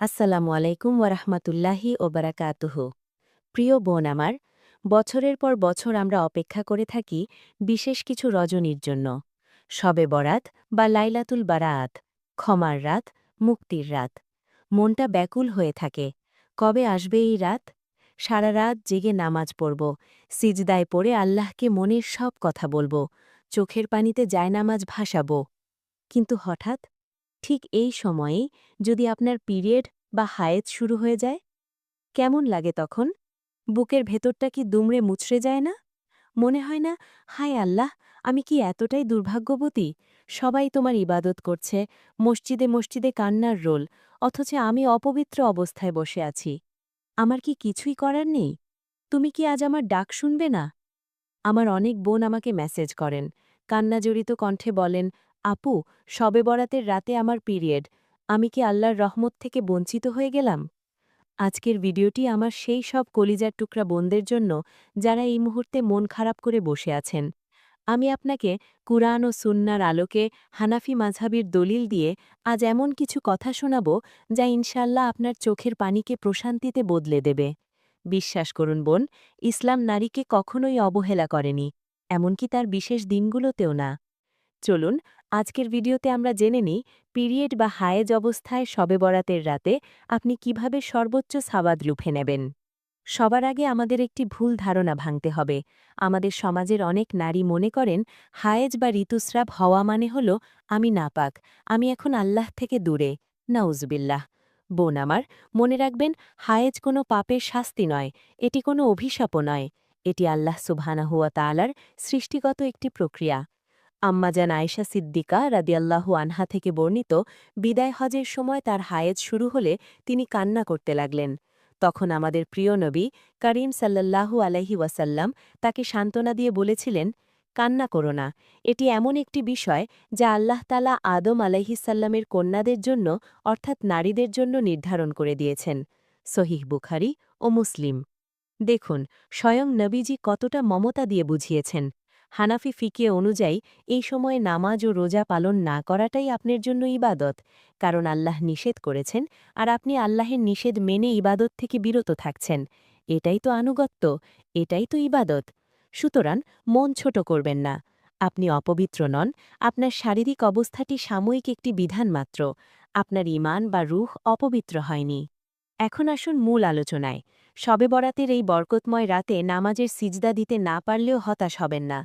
আসসালামু আলাইকুম ওয়ারাহমাতুল্লাহি ওবারাকাতুহু। প্রিয় বোন আমার, বছরের পর বছর আমরা অপেক্ষা করে থাকি বিশেষ কিছু রজনীর জন্য। শবে বরাত বা লাইলাতুল বারাআত, ক্ষমার রাত, মুক্তির রাত। মনটা ব্যাকুল হয়ে থাকে। কবে আসবে এই রাত? সারা রাত জেগে নামাজ পড়ব, সিজদায় পড়ে আল্লাহকে মনের সব কথা বলবো, চোখের পানিতে জায়নামাজ ভাসাবো। কিন্তু হঠাৎ ঠিক এই সময়েই যদি আপনার পিরিয়ড বা হায়েজ শুরু হয়ে যায়, কেমন লাগে তখন? বুকের ভেতরটা কি দুমড়ে মুচড়ে যায় না? মনে হয় না, হায় আল্লাহ, আমি কি এতটাই দুর্ভাগ্যবতী? সবাই তোমার ইবাদত করছে, মসজিদে মসজিদে কান্নার রোল, অথচ আমি অপবিত্র অবস্থায় বসে আছি। আমার কি কিছুই করার নেই? তুমি কি আজ আমার ডাক শুনবে না? আমার অনেক বোন আমাকে মেসেজ করেন, কান্নাজড়িত কণ্ঠে বলেন, আপু, শবে বরাতের রাতে আমার পিরিয়ড, আমি কি আল্লাহর রহমত থেকে বঞ্চিত হয়ে গেলাম? আজকের ভিডিওটি আমার সেই সব কলিজার টুকরা বোনদের জন্য যারা এই মুহূর্তে মন খারাপ করে বসে আছেন। আমি আপনাকে কুরআন ও সুন্নার আলোকে হানাফি মাযহাবির দলিল দিয়ে আজ এমন কিছু কথা শোনাব যা ইনশাল্লাহ আপনার চোখের পানিকে প্রশান্তিতে বদলে দেবে। বিশ্বাস করুন বোন, ইসলাম নারীকে কখনোই অবহেলা করেনি, এমনকি তার বিশেষ দিনগুলোতেও না। চলুন আজকের ভিডিওতে আমরা জেনে নিই পিরিয়ড বা হায়েজ অবস্থায় শবে বরাতের রাতে আপনি কিভাবে সর্বোচ্চ সাওয়াব লুফে নেবেন। সবার আগে আমাদের একটি ভুল ধারণা ভাঙতে হবে। আমাদের সমাজের অনেক নারী মনে করেন হায়েজ বা ঋতুস্রাব হওয়া মানে হল আমি নাপাক, আমি এখন আল্লাহ থেকে দূরে। নাউজবিল্লাহ। বোন আমার, মনে রাখবেন, হায়েজ কোনো পাপের শাস্তি নয়, এটি কোনো অভিশাপও নয়। এটি আল্লাহ সুবহানাহু ওয়া তাআলার সৃষ্টিগত একটি প্রক্রিয়া। আম্মাজান আয়েশা সিদ্দিকা রাদিয়াল্লাহু আনহা থেকে বর্ণিত, বিদায় হজের সময় তার হায়েজ শুরু হলে তিনি কান্না করতে লাগলেন। তখন আমাদের প্রিয় নবী করিম সাল্লাল্লাহু আলাইহি ওয়াসাল্লাম তাকে সান্ত্বনা দিয়ে বলেছিলেন, কান্না করো না, এটি এমন একটি বিষয় যা আল্লাহ তাআলা আদম আলাইহিসাল্লামের কন্যাদের জন্য অর্থাৎ নারীদের জন্য নির্ধারণ করে দিয়েছেন। সহিহ বুখারী ও মুসলিম। দেখুন, স্বয়ং নবীজি কতটা মমতা দিয়ে বুঝিয়েছেন। হানাফি ফিকে অনুযায়ী এই সময়ে নামাজ ও রোজা পালন না করাটাই আপনার জন্য ইবাদত, কারণ আল্লাহ নিষেধ করেছেন আর আপনি আল্লাহের নিষেধ মেনে ইবাদত থেকে বিরত থাকছেন। এটাই তো আনুগত্য, এটাই তো ইবাদত। সুতরাং মন ছোট করবেন না। আপনি অপবিত্র নন, আপনার শারীরিক অবস্থাটি সাময়িক একটি বিধান মাত্র। আপনার ঈমান বা রূহ অপবিত্র হয়নি। এখন আসুন মূল আলোচনায়। শবে বরাতের এই বরকতময় রাতে নামাজের সিজদা দিতে না পারলেও হতাশ হবেন না।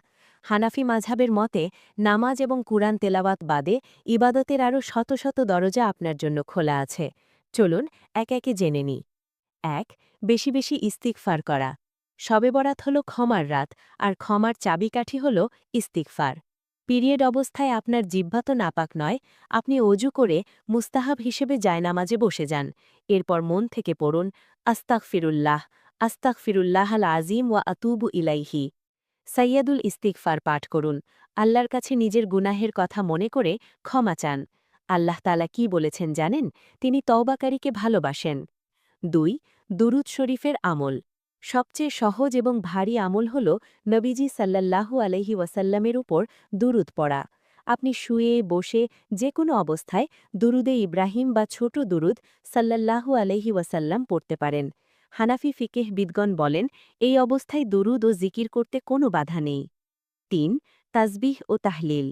হানাফি মাযহাবের মতে নামাজ এবং কুরআন তেলাওয়াত বাদে ইবাদতের আরও শত শত দরজা আপনার জন্য খোলা আছে। চলুন একে একে জেনে নিই। ১. বেশি বেশি ইস্তিগফার করা। শবে বরাত হল ক্ষমার রাত, আর ক্ষমার চাবিকাঠি হল ইস্তিগফার। পিরিয়ড অবস্থায় আপনার জিহ্বা তো নাপাক নয়, আপনি অজু করে মুস্তাহাব হিসেবে জায়নামাজে বসে যান। এরপর মন থেকে পড়ুন, আস্তাগফিরুল্লাহ, আস্তাগফিরুল্লাহ আল আজিম ওয়া আতুবু ইলাইহি। সাইয়্যিদুল ইস্তিগফার পাঠ করুন। আল্লাহর কাছে নিজের গুনাহের কথা মনে করে ক্ষমা চান। আল্লাহ তাআলা কি বলেছেন জানেন? তিনি তওবাকারীকে ভালোবাসেন। ২. দুরুদ শরীফের আমল। সবচেয়ে সহজ এবং ভারী আমল হল নবীজি সাল্লাল্লাহু আলাইহি ওয়াসাল্লামের উপর দুরুদ পড়া। আপনি শুয়ে বসে যে কোনো অবস্থায় দুরুদে ইব্রাহিম বা ছোট দুরুদ সাল্লাল্লাহু আলাইহি ওয়াসাল্লাম পড়তে পারেন। হানাফি ফিকেহ বিদগণ বলেন, এই অবস্থায় দুরুদ ও জিকির করতে কোনো বাধা নেই। ৩. তাসবিহ ও তাহলিল।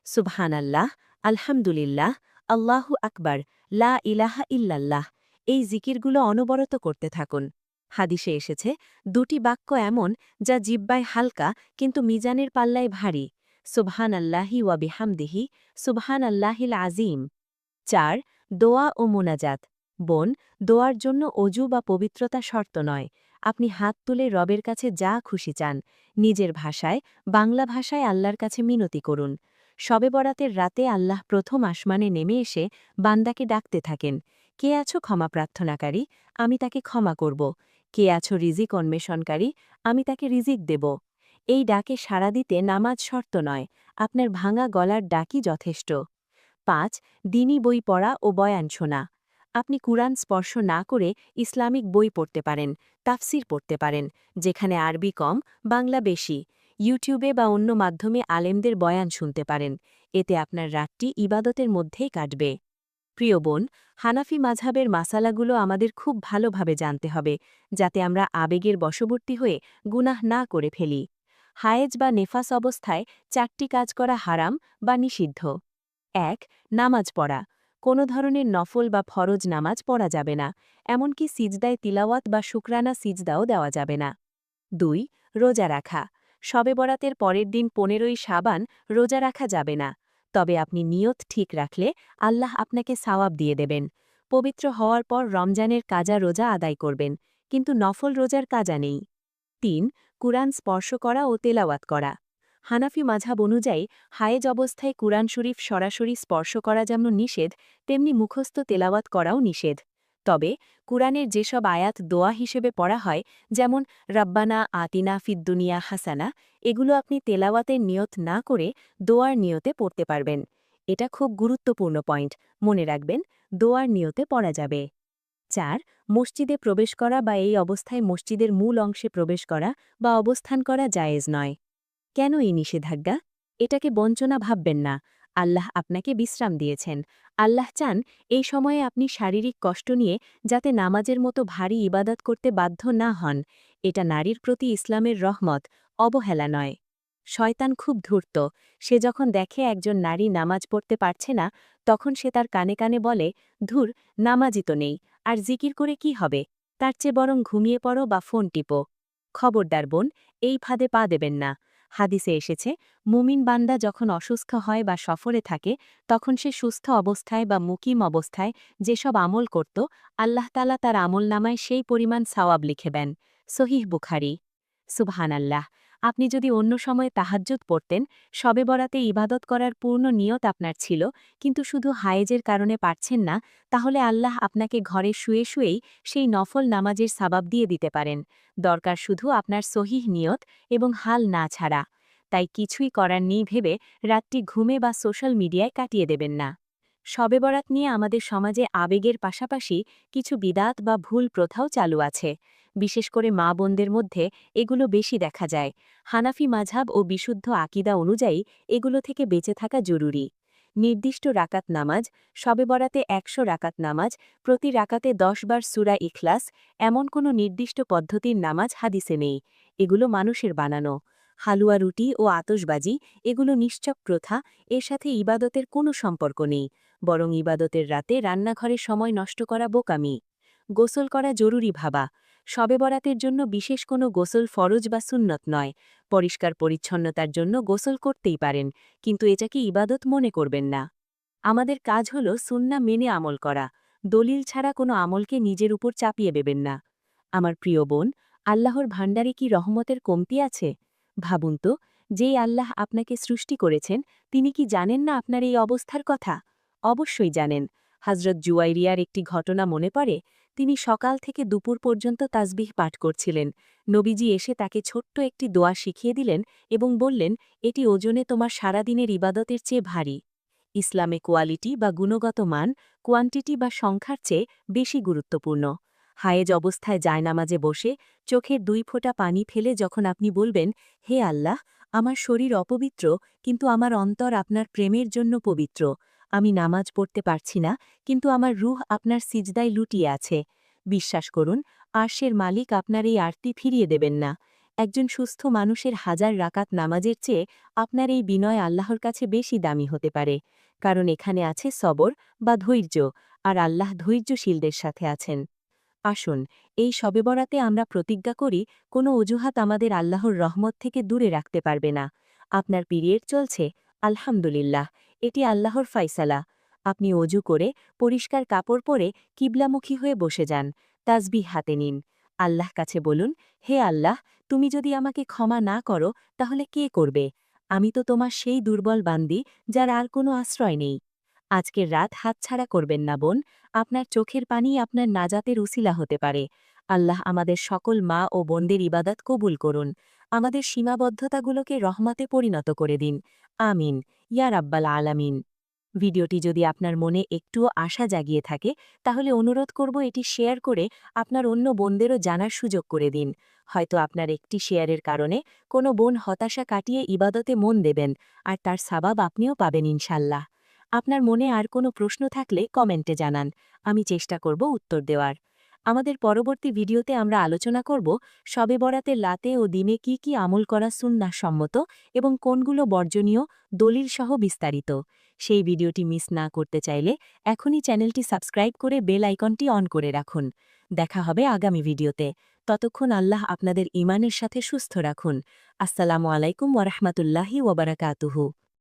সুবহানাল্লাহ, আলহামদুলিল্লাহ, আল্লাহু আকবার, লা ইলাহা ইল্লাল্লাহ, এই জিকিরগুলো অনবরত করতে থাকুন। হাদিসে এসেছে, দুটি বাক্য এমন যা জিব্বায় হালকা কিন্তু মিজানের পাল্লায় ভারী। সুবহান আল্লাহি ওয়া বিহামদিহি, সুবহান আল্লাহিল আজিম। ৪. দোয়া ও মোনাজাত। বোন, দোয়ার জন্য অজু বা পবিত্রতা শর্ত নয়। আপনি হাত তুলে রবের কাছে যা খুশি চান, নিজের ভাষায়, বাংলা ভাষায় আল্লাহর কাছে মিনতি করুন। শবে বরাতের রাতে আল্লাহ প্রথম আসমানে নেমে এসে বান্দাকে ডাকতে থাকেন, কে আছো ক্ষমা প্রার্থনাকারী, আমি তাকে ক্ষমা করব। কে আছো রিজিক অন্বেষণকারী, আমি তাকে রিজিক দেব। এই ডাকে সাড়া দিতে নামাজ শর্ত নয়, আপনার ভাঙা গলার ডাকই যথেষ্ট। ৫. দ্বীনি বই পড়া ও বয়ান শোনা। আপনি কুরআন স্পর্শ না করে ইসলামিক বই পড়তে পারেন, তাফসির পড়তে পারেন, যেখানে আরবি কম, বাংলা বেশি। ইউটিউবে বা অন্য মাধ্যমে আলেমদের বয়ান শুনতে পারেন। এতে আপনার রাতটি ইবাদতের মধ্যেই কাটবে। প্রিয় বোন, হানাফি মাযহাবের মাসালাগুলো আমাদের খুব ভালোভাবে জানতে হবে, যাতে আমরা আবেগের বশবর্তী হয়ে গুনাহ না করে ফেলি। হায়েজ বা নেফাস অবস্থায় 4টি কাজ করা হারাম বা নিষিদ্ধ। ১. নামাজ পড়া। কোনো ধরনের নফল বা ফরজ নামাজ পড়া যাবে না, এমনকি সিজদায় তিলাওয়াত বা শুকরানা সিজদাও দেওয়া যাবে না। ২. রোজা রাখা। শবে বরাতের পরের দিন 15ই শাবান রোজা রাখা যাবে না, তবে আপনি নিয়ত ঠিক রাখলে আল্লাহ আপনাকে সাওয়াব দিয়ে দেবেন। পবিত্র হওয়ার পর রমজানের কাজা রোজা আদায় করবেন, কিন্তু নফল রোজার কাজা নেই। ৩. কুরআন স্পর্শ করা ও তেলাওয়াত করা। হানাফি মাযহাব অনুযায়ী হায়েজ অবস্থায় কুরআন শরীফ সরাসরি স্পর্শ করা যেমন নিষেধ, তেমনি মুখস্থ তেলাওয়াত করাও নিষেধ। তবে কুরআনের যেসব আয়াত দোয়া হিসেবে পড়া হয়, যেমন রাব্বানা আতিনা ফিদ্দুনিয়া হাসানা, এগুলো আপনি তেলাওয়াতের নিয়ত না করে দোয়ার নিয়তে পড়তে পারবেন। এটা খুব গুরুত্বপূর্ণ পয়েন্ট, মনে রাখবেন, দোয়ার নিয়তে পড়া যাবে। ৪. মসজিদে প্রবেশ করা বা এই অবস্থায় মসজিদের মূল অংশে প্রবেশ করা বা অবস্থান করা জায়েজ নয়। কেন এই নিষেধাজ্ঞা? এটাকে বঞ্চনা ভাববেন না। আল্লাহ আপনাকে বিশ্রাম দিয়েছেন। আল্লাহ চান এই সময়ে আপনি শারীরিক কষ্ট নিয়ে যাতে নামাজের মতো ভারী ইবাদত করতে বাধ্য না হন। এটা নারীর প্রতি ইসলামের রহমত, অবহেলা নয়। শয়তান খুব ধূর্ত। সে যখন দেখে একজন নারী নামাজ পড়তে পারছে না, তখন সে তার কানে কানে বলে, ধুর, নামাজই তো নেই, আর জিকির করে কি হবে, তার চেয়ে বরং ঘুমিয়ে পড়ো বা ফোন টিপো। খবরদার বোন, এই ফাঁদে পা দেবেন না। হাদিসে এসেছে, মুমিন বান্দা যখন অসুস্থ হয় বা সফরে থাকে, তখন সে সুস্থ অবস্থায় বা মুকিম অবস্থায় যেসব আমল করত, আল্লাহ তাআলা তার আমলনামায় সেই পরিমাণ সাওয়াব লিখে দেন। সহিহ বুখারী। সুবহানাল্লাহ। আপনি যদি অন্য সময়ে তাহাজ্জুদ পড়তেন, শবে বরাতে ইবাদত করার পূর্ণ নিয়ত আপনার ছিল, কিন্তু শুধু হায়েজের কারণে পারছেন না, তাহলে আল্লাহ আপনাকে ঘরে শুয়ে শুয়েই সেই নফল নামাজের সাবাব দিয়ে দিতে পারেন। দরকার শুধু আপনার সহিহ নিয়ত এবং হাল না ছাড়া। তাই কিছুই করার নেই ভেবে রাতটি ঘুমে বা সোশ্যাল মিডিয়ায় কাটিয়ে দেবেন না। শবে বরাত নিয়ে আমাদের সমাজে আবেগের পাশাপাশি কিছু বিদাত বা ভুল প্রথাও চালু আছে। বিশেষ করে মা বোনদের মধ্যে এগুলো বেশি দেখা যায়। হানাফি মাযহাব ও বিশুদ্ধ আকিদা অনুযায়ী এগুলো থেকে বেঁচে থাকা জরুরি। নির্দিষ্ট রাকাত নামাজ, শবে বরাতে 100 রাকাত নামাজ, প্রতি রাকাতে 10 বার সূরা ইখলাস, এমন কোনো নির্দিষ্ট পদ্ধতির নামাজ হাদিসে নেই। এগুলো মানুষের বানানো। হালুয়া রুটি ও আতশবাজি, এগুলো নিশ্চক প্রথা, এর সাথে ইবাদতের কোনো সম্পর্ক নেই, বরং ইবাদতের রাতে রান্নাঘরে সময় নষ্ট করা বোকামি। গোসল করা জরুরি ভাবা। শবে বরাতের জন্য বিশেষ কোনো গোসল ফরজ বা সুন্নত নয়। পরিষ্কার পরিচ্ছন্নতার জন্য গোসল করতেই পারেন, কিন্তু এটাকে ইবাদত মনে করবেন না। আমাদের কাজ হল সুন্নাহ মেনে আমল করা। দলিল ছাড়া কোনো আমলকে নিজের উপর চাপিয়ে দেবেন না। আমার প্রিয় বোন, আল্লাহর ভাণ্ডারে কি রহমতের কমতি আছে? ভাবুন তো, যেই আল্লাহ আপনাকে সৃষ্টি করেছেন, তিনি কি জানেন না আপনার এই অবস্থার কথা? অবশ্যই জানেন। হযরত জুয়াইরিয়ার একটি ঘটনা মনে পড়ে। তিনি সকাল থেকে দুপুর পর্যন্ত তাসবিহ পাঠ করছিলেন। নবীজি এসে তাকে ছোট্ট একটি দোয়া শিখিয়ে দিলেন এবং বললেন, এটি ওজনে তোমার সারাদিনের ইবাদতের চেয়ে ভারী। ইসলামে কোয়ালিটি বা গুণগত মান কোয়ান্টিটি বা সংখ্যার চেয়ে বেশি গুরুত্বপূর্ণ। হায়েজ অবস্থায় জায়নামাজে বসে চোখের 2 ফোঁটা পানি ফেলে যখন আপনি বলবেন, হে আল্লাহ, আমার শরীর অপবিত্র, কিন্তু আমার অন্তর আপনার প্রেমের জন্য পবিত্র। আমি নামাজ পড়তে পারছি না, কিন্তু আমার রূহ আপনার সিজদায় লুটিয়ে আছে। বিশ্বাস করুন, আরশের মালিক আপনার এই আরতি ফিরিয়ে দেবেন না। একজন সুস্থ মানুষের হাজার রাকাত নামাজের চেয়ে আপনার এই বিনয় আল্লাহর কাছে বেশি দামি হতে পারে। কারণ এখানে আছে সবর বা ধৈর্য, আর আল্লাহ ধৈর্যশীলদের সাথে আছেন। আসুন, এই শবে বরাতে আমরা প্রতিজ্ঞা করি, কোনো অজুহাত আমাদের আল্লাহর রহমত থেকে দূরে রাখতে পারবে না। আপনার পিরিয়ড চলছে, আলহামদুলিল্লাহ, এটি আল্লাহর ফায়সালা। আপনি অজু করে পরিষ্কার কাপড় পরে কিবলামুখী হয়ে বসে যান, তাসবিহ হাতে নিন। আল্লাহ কাছে বলুন, হে আল্লাহ, তুমি যদি আমাকে ক্ষমা না করো, তাহলে কে করবে? আমি তো তোমার সেই দুর্বল বান্দি, যার আর কোনো আশ্রয় নেই। আজকের রাত হাতছাড়া করবেন না বোন। আপনার চোখের পানি আপনার নাজাতের উসিলা হতে পারে। আল্লাহ আমাদের সকল মা ও বোনদের ইবাদত কবুল করুন। আমাদের সীমাবদ্ধতাগুলোকে রহমতে পরিণত করে দিন। আমিন, ইয়া রাব্বাল আলামিন। ভিডিওটি যদি আপনার মনে একটুও আশা জাগিয়ে থাকে, তাহলে অনুরোধ করব এটি শেয়ার করে আপনার অন্য বোনদেরও জানার সুযোগ করে দিন। হয়তো আপনার একটি শেয়ারের কারণে কোনো বোন হতাশা কাটিয়ে ইবাদতে মন দেবেন, আর তার সাবাব আপনিও পাবেন ইনশাল্লাহ। আপনার মনে আর কোনো প্রশ্ন থাকলে কমেন্টে জানান, আমি চেষ্টা করব উত্তর দেওয়ার। আমাদের পরবর্তী ভিডিওতে আমরা আলোচনা করব শবে বরাতের রাতে ও দিনে কি কি আমল করা সুন্নাহ সম্মত এবং কোনগুলো বর্জনীয়, দলিল সহ বিস্তারিত। সেই ভিডিওটি মিস না করতে চাইলে এখনই চ্যানেলটি সাবস্ক্রাইব করে বেল আইকনটি অন করে রাখুন। দেখা হবে আগামী ভিডিওতে। ততক্ষণ আল্লাহ আপনাদের ঈমানের সাথে সুস্থ রাখুন। আসসালামু আলাইকুম ওয়া রাহমাতুল্লাহি ওয়া বারাকাতুহু।